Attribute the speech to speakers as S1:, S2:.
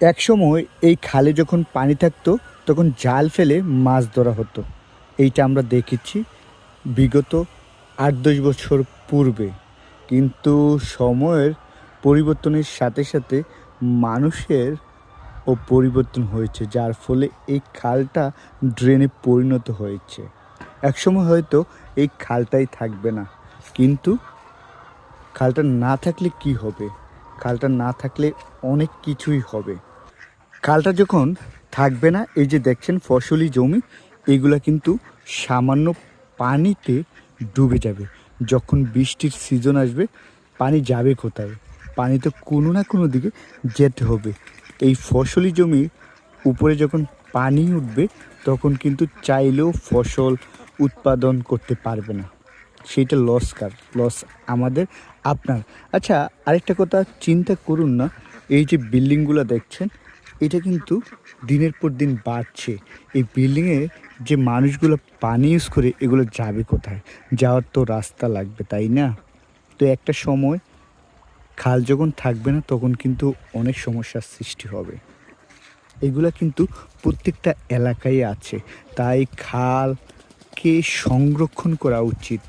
S1: একসময় এই খালে যখন পানি থাকতো তখন জাল ফেলে মাছ ধরা হতো। এইটা আমরা দেখেছি বিগত ৮-১০ বছর পূর্বে। কিন্তু সময়ের পরিবর্তনের সাথে সাথে মানুষের পরিবর্তন হয়েছে, যার ফলে এই খালটা ড্রেনে পরিণত হয়েছে। একসময় হয়তো এই খালটাই থাকবে না, কিন্তু খালটা না থাকলে কি হবে? খালটা না থাকলে অনেক কিছুই হবে। খালটা যখন থাকবে না, এই যে দেখছেন ফসলি জমি, এগুলা কিন্তু সামান্য পানিতে ডুবে যাবে। যখন বৃষ্টির সিজন আসবে, পানি যাবে কোথায়? পানি তো কোনো না কোনো দিকে যেতে হবে। এই ফসলি জমির উপরে যখন পানি উঠবে, তখন কিন্তু চাইলেও ফসল উৎপাদন করতে পারবে না। সেইটা লস আমাদের, আপনার। আচ্ছা, আরেকটা কথা চিন্তা করুন না, এই যে বিল্ডিংগুলো দেখছেন, এটা কিন্তু দিনের পর দিন বাড়ছে। এই বিল্ডিংয়ে যে মানুষগুলো পানি ইউজ করে, এগুলো যাবে কোথায়? যাওয়ার তো রাস্তা লাগবে, তাই না? তো একটা সময় খাল যখন থাকবে না, তখন কিন্তু অনেক সমস্যার সৃষ্টি হবে। এগুলা কিন্তু প্রত্যেকটা এলাকায় আছে। তাই খালকে সংরক্ষণ করা উচিত।